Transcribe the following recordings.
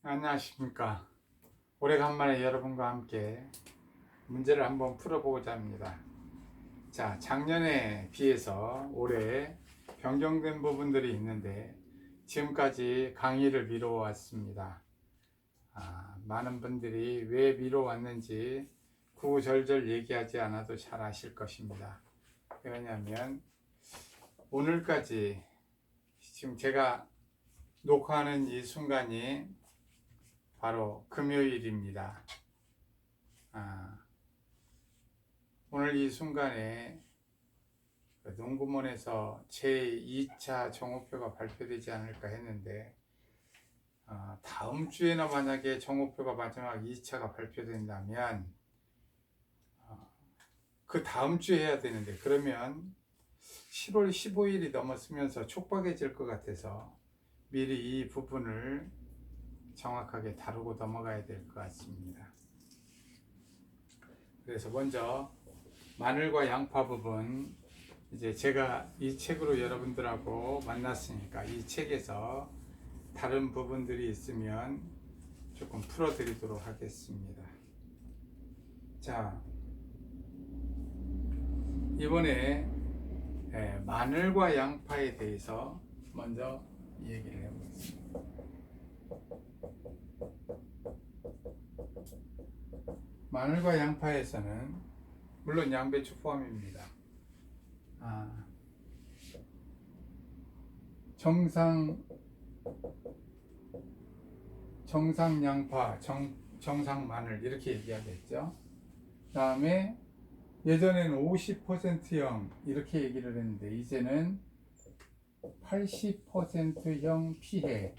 안녕하십니까. 오래간만에 여러분과 함께 문제를 한번 풀어보고자 합니다. 자, 작년에 비해서 올해 변경된 부분들이 있는데 지금까지 강의를 미뤄왔습니다. 많은 분들이 왜 미뤄왔는지 구구절절 얘기하지 않아도 잘 아실 것입니다. 왜냐하면 오늘까지 지금 제가 녹화하는 이 순간이 바로 금요일입니다. 오늘 이 순간에 농구몬에서 제2차 정오표가 발표되지 않을까 했는데 다음 주에나 만약에 정오표가 마지막 2차가 발표된다면 그 다음 주에 해야 되는데 그러면 10월 15일이 넘었으면서 촉박해질 것 같아서 미리 이 부분을 정확하게 다루고 넘어가야 될 것 같습니다. 그래서 먼저 마늘과 양파 부분, 이제 제가 이 책으로 여러분들하고 만났으니까 이 책에서 다른 부분들이 있으면 조금 풀어드리도록 하겠습니다. 자, 이번에 마늘과 양파에 대해서 먼저 얘기를 해보겠습니다. 마늘과 양파에서는 물론 양배추 포함입니다. 정상 양파, 정상 마늘 이렇게 얘기하겠죠. 다음에 예전에는 50%형 이렇게 얘기를 했는데 이제는 80%형 피해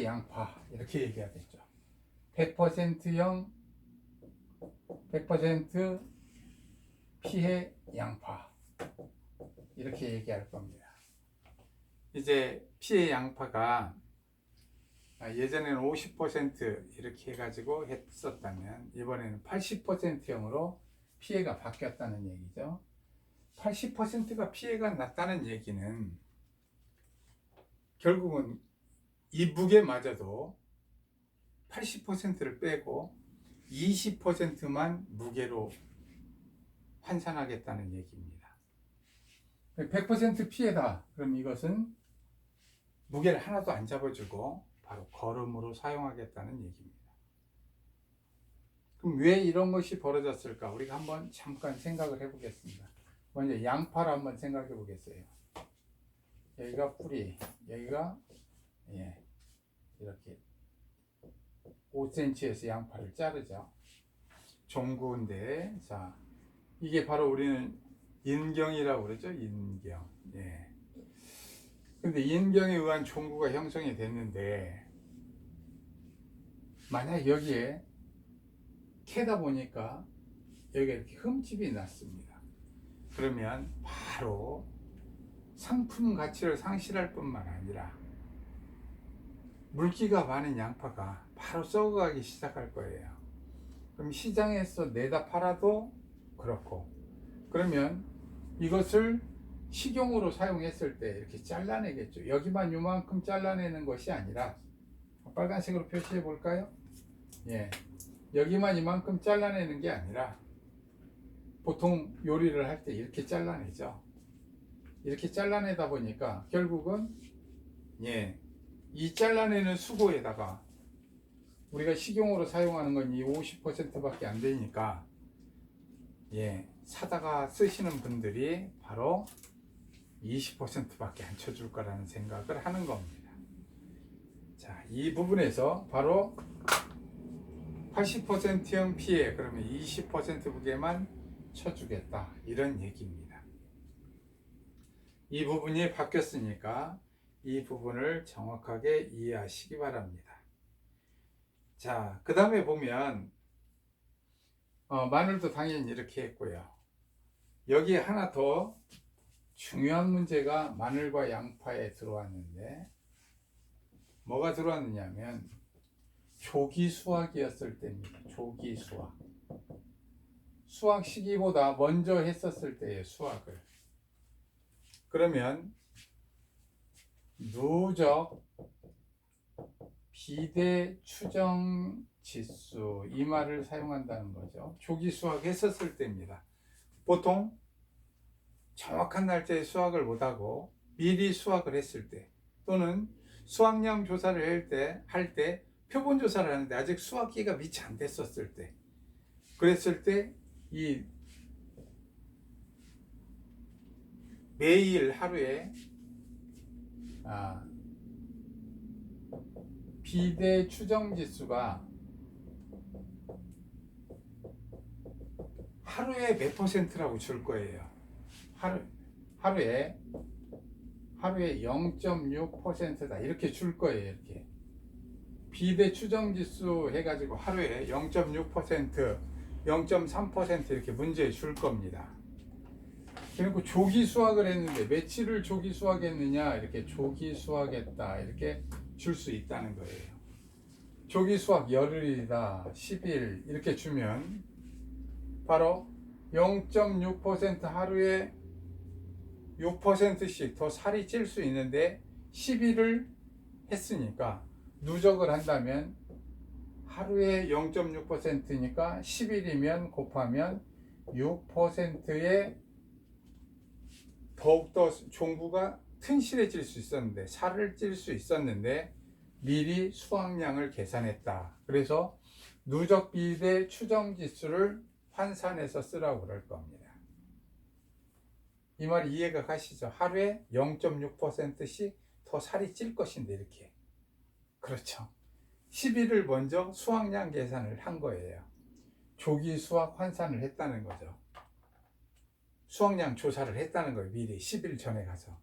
양파 이렇게 얘기하겠죠. 100%형 100% 피해 양파 이렇게 얘기할 겁니다. 이제 피해 양파가 예전에는 50% 이렇게 해가지고 했었다면 이번에는 80%형으로 피해가 바뀌었다는 얘기죠. 80%가 피해가 났다는 얘기는 결국은 이 무게마저도 80%를 빼고 20%만 무게로 환산하겠다는 얘기입니다. 100% 피해다. 그럼 이것은 무게를 하나도 안 잡아주고 바로 거름으로 사용하겠다는 얘기입니다. 그럼 왜 이런 것이 벌어졌을까? 우리가 한번 잠깐 생각을 해보겠습니다. 먼저 양파를 한번 생각해 보겠어요. 여기가 뿌리, 여기가 이렇게 5cm에서 양파를 자르죠. 종구인데, 자, 이게 바로 우리는 인경이라고 그러죠. 인경. 근데 인경에 의한 종구가 형성이 됐는데, 만약 여기에 캐다 보니까 여기가 이렇게 흠집이 났습니다. 그러면 바로 상품 가치를 상실할 뿐만 아니라 물기가 많은 양파가 바로 썩어가기 시작할 거예요. 그럼 시장에서 내다 팔아도 그렇고, 그러면 이것을 식용으로 사용했을 때 이렇게 잘라내겠죠. 여기만 요만큼 잘라내는 것이 아니라, 빨간색으로 표시해 볼까요? 여기만 이만큼 잘라내는 게 아니라 보통 요리를 할 때 이렇게 잘라내죠. 이렇게 잘라내다 보니까 결국은 이 잘라내는 수고에다가 우리가 식용으로 사용하는 건 이 50%밖에 안 되니까 사다가 쓰시는 분들이 바로 20%밖에 안 쳐줄 거라는 생각을 하는 겁니다. 자, 이 부분에서 바로 80%형 피해, 그러면 20% 무게만 쳐주겠다, 이런 얘기입니다. 이 부분이 바뀌었으니까 이 부분을 정확하게 이해하시기 바랍니다. 자, 그 다음에 보면 마늘도 당연히 이렇게 했고요. 여기에 하나 더 중요한 문제가 마늘과 양파에 들어왔는데, 뭐가 들어왔느냐면 조기 수확이었을 때입니다. 조기 수확. 수확 시기보다 먼저 했었을 때의 수확을. 그러면 누적 비대 추정 지수 이 말을 사용한다는 거죠. 조기 수확했었을 때입니다. 보통 정확한 날짜에 수확을 못하고 미리 수확을 했을 때 또는 수확량 조사를 할 때 표본 조사를 하는데 아직 수확기가 미치 안 됐었을 때 그랬을 때 이 매일 하루에 비대 추정 지수가 하루에 몇 퍼센트라고 줄 거예요. 하루에 0.6%다 이렇게 줄 거예요. 이렇게 비대 추정 지수 해가지고 하루에 0.6%, 0.3% 이렇게 문제에 줄 겁니다. 그리고 조기 수확을 했는데 며칠을 조기 수확했느냐 이렇게 조기 수확했다 이렇게 줄 수 있다는 거예요. 조기 수확 열흘이다 10일 이렇게 주면 바로 0.6% 하루에 6%씩 더 살이 찔 수 있는데 10일을 했으니까 누적을 한다면 하루에 0.6%니까 10일이면 곱하면 6%의 더욱더 종부가 튼실해질 수 있었는데 살을 찔 수 있었는데 미리 수확량을 계산했다. 그래서 누적 비대 추정 지수를 환산해서 쓰라고 그럴 겁니다. 이 말 이해가 가시죠? 하루에 0.6%씩 더 살이 찔 것인데 이렇게. 그렇죠. 10일을 먼저 수확량 계산을 한 거예요. 조기 수확 환산을 했다는 거죠. 수확량 조사를 했다는 거예요. 미리 10일 전에 가서.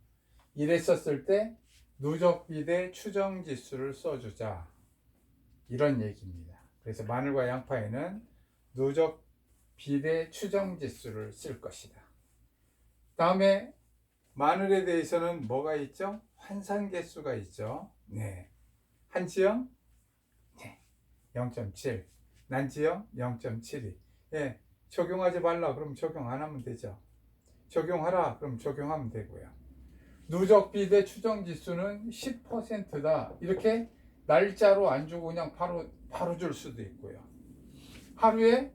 이랬었을 때 누적 비대 추정 지수를 써주자. 이런 얘기입니다. 그래서 마늘과 양파에는 누적 비대 추정 지수를 쓸 것이다. 다음에 마늘에 대해서는 뭐가 있죠? 환산 개수가 있죠. 네. 한지형 0.7, 난지형 0.72. 예, 적용하지 말라 그럼 적용 안 하면 되죠. 적용하라 그럼 적용하면 되고요. 누적 비대 추정 지수는 10%다. 이렇게 날짜로 안 주고 그냥 바로 줄 수도 있고요. 하루에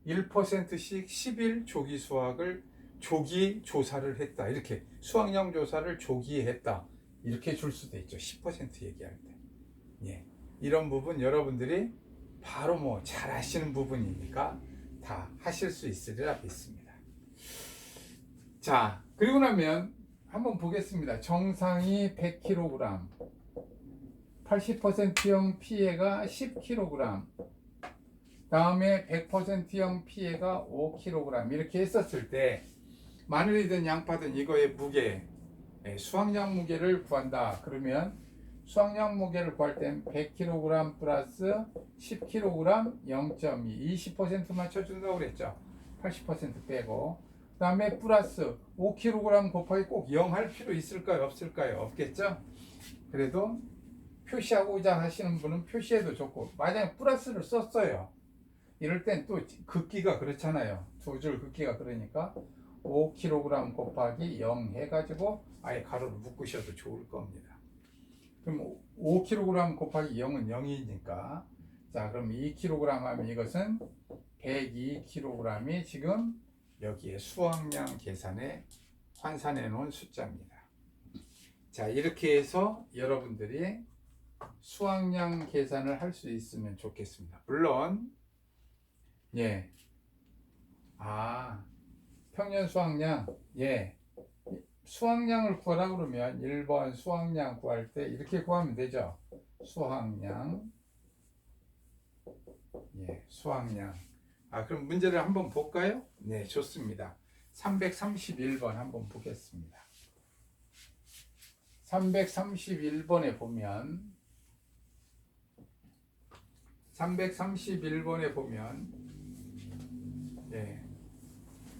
1%씩 10일 조기 수확을 조기 조사를 했다. 이렇게 수확량 조사를 조기 했다. 이렇게 줄 수도 있죠. 10% 얘기할 때. 예. 이런 부분 여러분들이 바로 잘 하시는 부분이니까 다 하실 수 있으리라 믿습니다. 자, 그리고 나면 한번 보겠습니다. 정상이 100kg, 80%형 피해가 10kg, 다음에 100%형 피해가 5kg 이렇게 했었을 때 마늘이든 양파든 이거의 무게, 수확량 무게를 구한다. 그러면 수확량 무게를 구할 땐 100kg 플러스 10kg 0.2, 20% 맞춰준다고 그랬죠. 80% 빼고. 그 다음에 플러스 5kg 곱하기 꼭 0 할 필요 있을까요? 없을까요? 없겠죠? 그래도 표시하고자 하시는 분은 표시해도 좋고, 만약에 플러스를 썼어요. 이럴 땐 또 긋기가 그렇잖아요. 두 줄 긋기가 그러니까 5kg 곱하기 0 해가지고 아예 가로를 묶으셔도 좋을 겁니다. 그럼 5kg 곱하기 0은 0이니까 자, 그럼 2kg 하면 이것은 102kg이 지금 여기에 수확량 계산에 환산해 놓은 숫자입니다. 자, 이렇게 해서 여러분들이 수확량 계산을 할 수 있으면 좋겠습니다. 물론 평년 수확량, 수확량을 구하라 그러면 1번 수확량 구할 때 이렇게 구하면 되죠. 수확량, 수확량. 그럼 문제를 한번 볼까요? 네, 좋습니다. 331번 한번 보겠습니다. 331번에 보면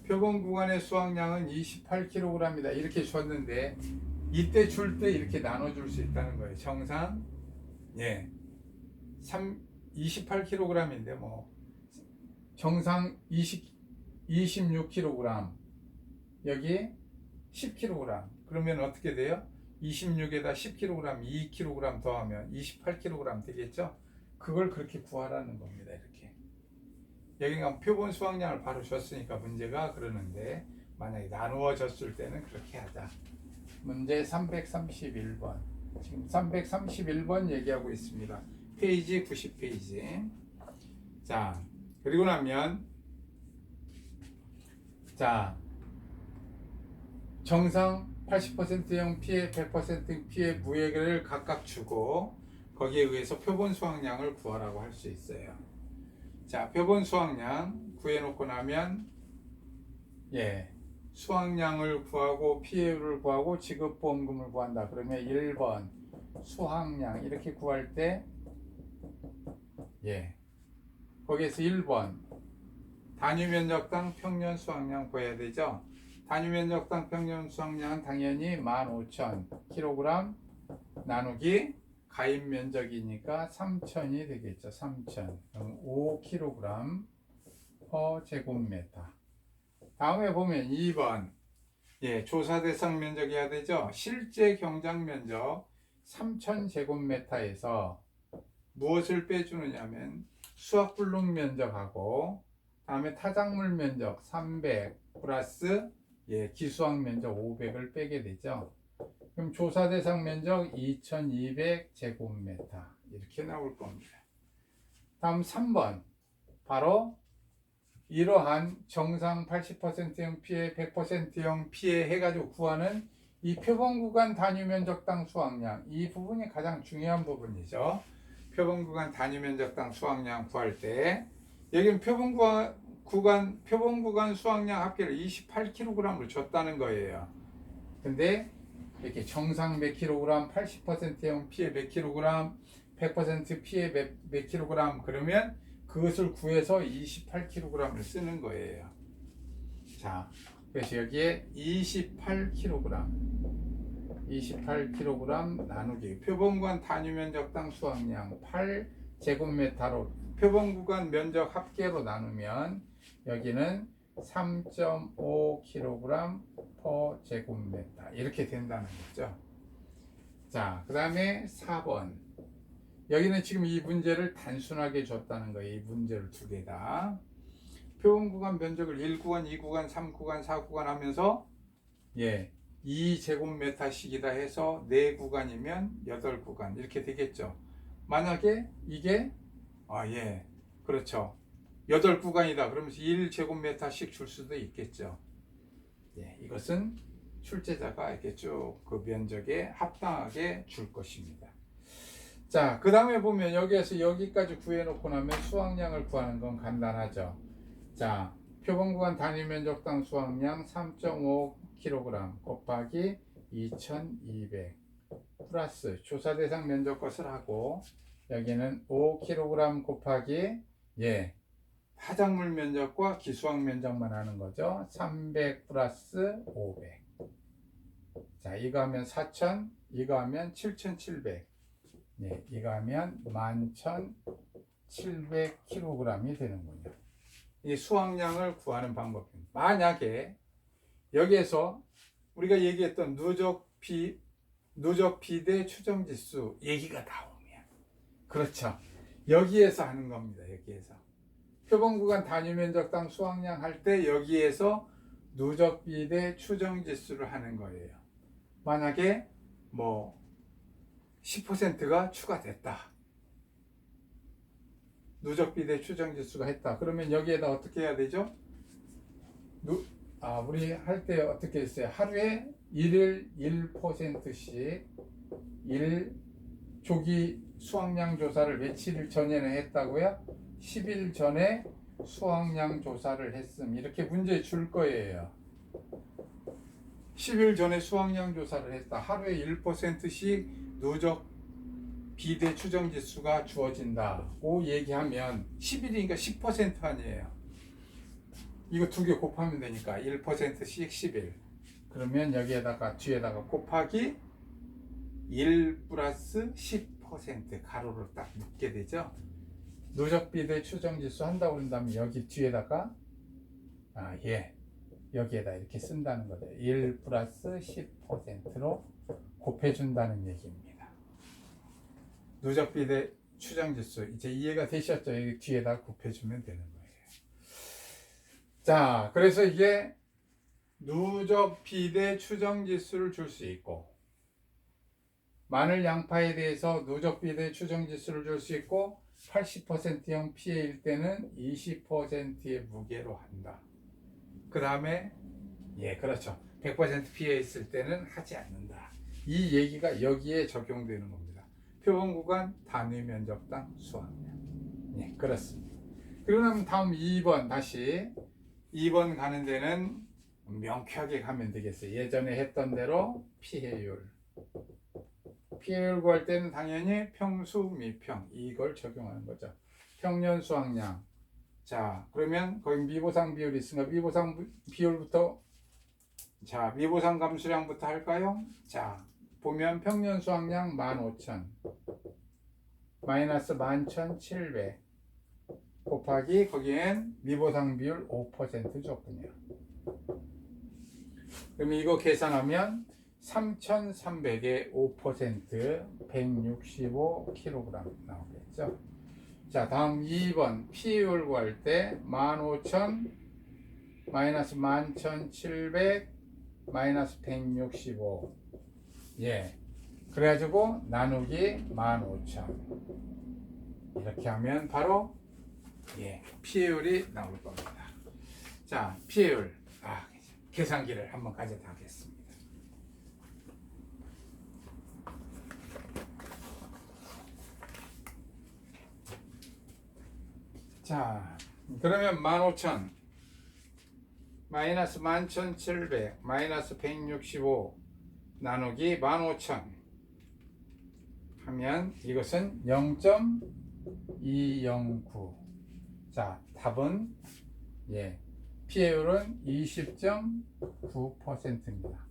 표본 구간의 수확량은 28kg이다. 이렇게 줬는데 이때 줄 때 이렇게 나눠줄 수 있다는 거예요. 정상 28kg인데 정상 26kg 여기 10kg 그러면 어떻게 돼요? 26에다 10kg, 2kg 더하면 28kg 되겠죠? 그걸 그렇게 구하라는 겁니다. 이렇게. 여기가 표본 수확량을 바로 줬으니까 문제가 그러는데 만약에 나누어 줬을 때는 그렇게 하자. 문제 331번. 지금 331번 얘기하고 있습니다. 페이지 90페이지. 자, 그리고 나면 자, 정상 80%형 피해, 100% 피해 무해를 각각 주고 거기에 의해서 표본 수확량을 구하라고 할 수 있어요. 자, 표본 수확량 구해놓고 나면 수확량을 구하고 피해율을 구하고 지급보험금을 구한다. 그러면 1번 수확량 이렇게 구할 때 거기에서 1번 단위 면적당 평년 수확량 구해야 되죠. 단위 면적당 평년 수확량은 당연히 15,000kg 나누기 가입 면적이니까 3,000이 되겠죠. 3,000 5kg per 제곱미터. 다음에 보면 2번 조사 대상 면적이 해야 되죠. 실제 경작 면적 3,000제곱미터에서 무엇을 빼주느냐면 수확블록 면적하고 다음에 타작물 면적 300 플러스 기수학 면적 500을 빼게 되죠. 그럼 조사 대상 면적 2200제곱미터 이렇게 나올 겁니다. 다음 3번 바로 이러한 정상 80%형 피해, 100%형 피해 해가지고 구하는 이 표본구간 단위 면적당 수확량, 이 부분이 가장 중요한 부분이죠. 표본구간 단위 면적당 수확량 구할 때 여기는 표본구간 수확량 합계를 28kg을 줬다는 거예요. 근데 이렇게 정상 몇 킬로그램, 80%형 피해 몇 킬로그램, 100% 피해 몇 킬로그램 그러면 그것을 구해서 28kg을 쓰는 거예요. 자, 그래서 여기에 28kg 나누기 표본구간 단위 면적당 수확량 8제곱미터로 표본구간 면적 합계로 나누면 여기는 3.5kg per 제곱미터 이렇게 된다는 거죠. 자, 그 다음에 4번. 여기는 지금 이 문제를 단순하게 줬다는 거예요. 이 문제를 두 개다. 표본구간 면적을 1구간, 2구간, 3구간, 4구간 하면서 2제곱미터씩이다 해서 4구간이면 8구간 이렇게 되겠죠. 만약에 이게 그렇죠. 8구간이다 그러면서 1제곱미터씩 줄 수도 있겠죠. 이것은 출제자가 이렇게 쭉 그 면적에 합당하게 줄 것입니다. 자, 그 다음에 보면 여기에서 여기까지 구해놓고 나면 수확량을 구하는 건 간단하죠. 자, 표본구간 단위 면적당 수확량 3.5kg 곱하기 2200 플러스 조사 대상 면적 것을 하고 여기는 5kg 곱하기 타작물 면적과 기수학 면적만 하는 거죠. 300 플러스 500. 자, 이거 하면 4000, 이거 하면 7700. 이거 하면 11,700kg이 되는군요. 이 수확량을 구하는 방법입니다. 만약에 여기에서 우리가 얘기했던 누적 비대 추정지수 얘기가 나오면 그렇죠. 여기에서 하는 겁니다. 여기에서 표본구간 단위 면적당 수확량 할 때 여기에서 누적 비대 추정지수를 하는 거예요. 만약에 10%가 추가됐다. 누적 비대 추정지수가 했다. 그러면 여기에다 어떻게 해야 되죠? 우리 할 때 어떻게 했어요? 하루에 1일 1%씩 조기 수확량 조사를 며칠 전에는 했다고요? 10일 전에 수확량 조사를 했음. 이렇게 문제 줄 거예요. 10일 전에 수확량 조사를 했다. 하루에 1%씩 누적 비대 추정 지수가 주어진다고 얘기하면 10일이니까 10% 아니에요. 이거 두 개 곱하면 되니까 1%씩 10일. 그러면 여기에다가 뒤에다가 곱하기 1 플러스 10% 가로를 딱 묶게 되죠. 누적 비대 추정 지수 한다고 그런다면 여기 뒤에다가 여기에다 이렇게 쓴다는 거죠. 1 플러스 10%로 곱해준다는 얘기입니다. 누적 비대 추정 지수 이제 이해가 되셨죠? 여기 뒤에다 곱해주면 되는 거예요. 자, 그래서 이게 누적 비대 추정 지수를 줄 수 있고 마늘 양파에 대해서 누적 비대 추정 지수를 줄 수 있고 80%형 피해일 때는 20%의 무게로 한다. 그 다음에 그렇죠. 100% 피해 있을 때는 하지 않는다. 이 얘기가 여기에 적용되는 겁니다. 표본 구간 단위 면적당 수확량. 그렇습니다. 그리고 나면 다음 2번 다시 2번 가는 데는 명쾌하게 가면 되겠어요. 예전에 했던 대로 피해율 구할 때는 당연히 평수 미평 이걸 적용하는 거죠. 평년 수확량. 자, 그러면 거기 미보상 비율이 있으니까 미보상 비율부터 미보상 감수량부터 할까요? 자, 보면 평년 수확량 15,000 마이너스 11,700 곱하기 거기엔 미보상 비율 5% 줬군요. 그럼 이거 계산하면 3,300에 5% 165kg 나오겠죠. 자, 다음 2번 피해율 구할 때 15,000 마이너스 11,700 마이너스 165 그래가지고 나누기 15,000 이렇게 하면 바로 피해율이 나올 겁니다. 자, 피해율 계산기를 한번 가져다 하겠습니다. 자, 그러면 15,000 마이너스 11,700 마이너스 165 나누기 15,000 하면 이것은 0.209. 자, 답은 피해율은 20.9%입니다.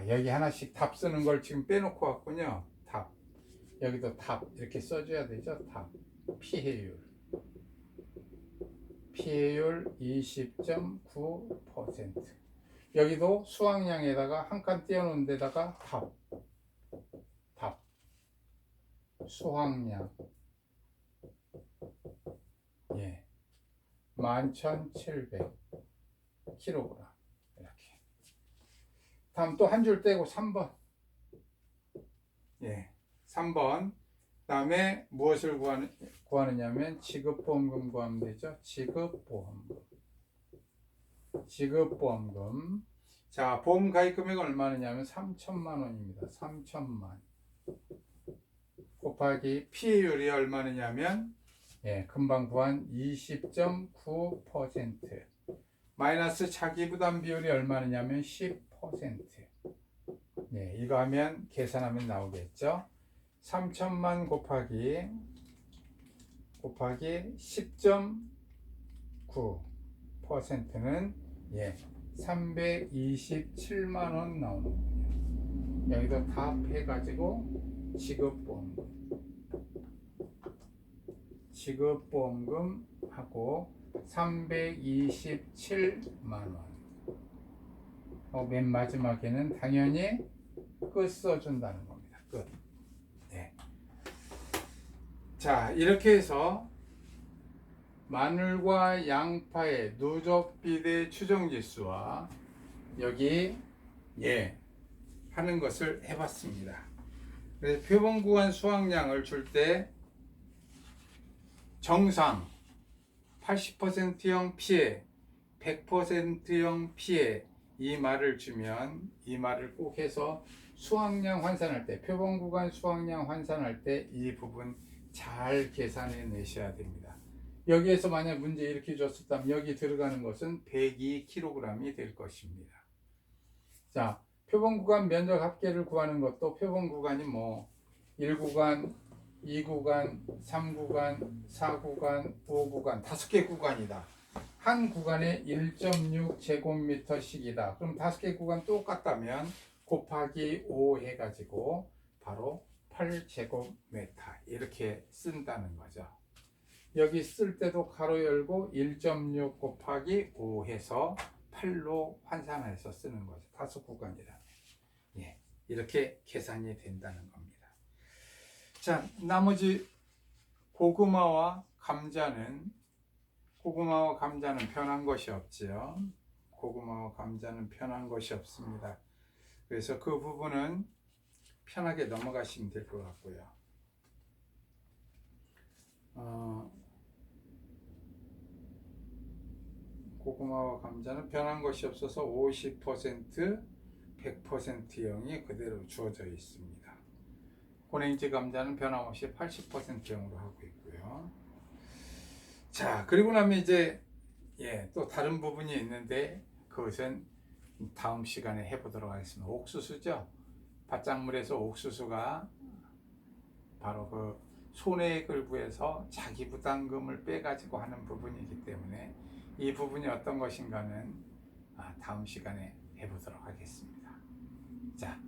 여기 하나씩 답 쓰는 걸 지금 빼놓고 왔군요. 답. 여기도 답 이렇게 써줘야 되죠. 답. 피해율 20.9%. 여기도 수확량에다가 한 칸 띄워놓은 데다가 답. 수확량 11,700kg 이렇게. 다음 또 한 줄 떼고 3번. 3번. 다음에 무엇을 구하느냐면 지급보험금 구하면 되죠. 지급보험금. 자, 보험 가입 금액은 얼마냐면 3천만 원입니다. 3천만 곱하기 피해율이 얼마냐면 금방 구한 20.9% 마이너스 자기부담 비율이 얼마냐면 10%. 이거 하면 계산하면 나오겠죠. 3천만 곱하기 10.9%는 327만 원 나오는군요. 여기도 답해가지고 지급보험금하고 327만 원. 맨 마지막에는 당연히 끝 써준다는 겁니다. 끝. 자, 이렇게 해서 마늘과 양파의 누적 비대 추정 지수와 여기 하는 것을 해봤습니다. 그래서 표본 구간 수확량을 줄 때 정상 80%형 피해 100%형 피해 이 말을 주면 이 말을 꼭 해서 수확량 환산할 때 표본 구간 수확량 환산할 때 이 부분 잘 계산해 내셔야 됩니다. 여기에서 만약 문제 이렇게 줬었다면 여기 들어가는 것은 102kg이 될 것입니다. 자, 표본 구간 면적 합계를 구하는 것도 표본 구간이 1구간, 2구간, 3구간, 4구간, 5구간 5개 구간이다. 한 구간에 1.6제곱미터씩이다. 그럼 5개 구간 똑같다면 곱하기 5 해가지고 바로 8제곱미터 이렇게 쓴다는 거죠. 여기 쓸 때도 가로 열고 1.6 곱하기 5 해서 8로 환산해서 쓰는 거죠. 5구간이라면. 이렇게 계산이 된다는 겁니다. 자, 나머지 고구마와 감자는 변한 것이 없지요. 고구마와 감자는 변한 것이 없습니다. 그래서 그 부분은 편하게 넘어가시면 될 것 같고요. 고구마와 감자는 변한 것이 없어서 50%, 100%형이 그대로 주어져 있습니다. 고랭지 감자는 변함없이 80%형으로 하고 있고요. 자, 그리고 나면 이제 또 다른 부분이 있는데 그것은 다음 시간에 해보도록 하겠습니다. 옥수수죠. 밭작물에서 옥수수가 바로 그 손해액을 구해서 자기 부담금을 빼가지고 하는 부분이기 때문에 이 부분이 어떤 것인가는 다음 시간에 해보도록 하겠습니다. 자,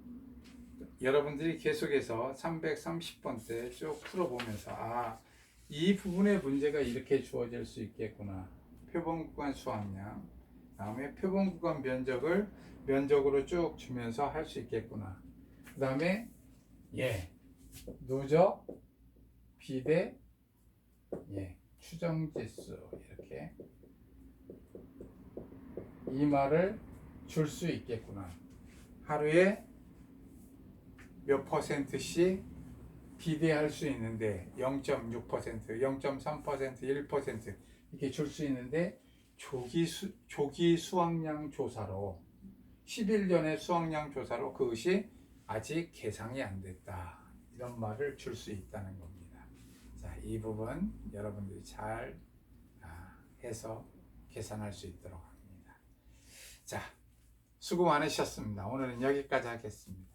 여러분들이 계속해서 330번째 쭉 풀어보면서 이 부분의 문제가 이렇게 주어질 수 있겠구나. 표본구간 수확량, 다음에 표본구간 면적을 면적으로 쭉 주면서 할 수 있겠구나. 그 다음에 누적, 비대, 추정지수 이렇게 이 말을 줄 수 있겠구나. 하루에 몇 %씩 비대할 수 있는데 0.6%, 0.3%, 1% 이렇게 줄 수 있는데 조기 수확량 조사로 10일 전에 수확량 조사로 그것이 아직 계상이 안 됐다. 이런 말을 줄 수 있다는 겁니다. 자, 이 부분 여러분들이 잘 해서 계산할 수 있도록 합니다. 자, 수고 많으셨습니다. 오늘은 여기까지 하겠습니다.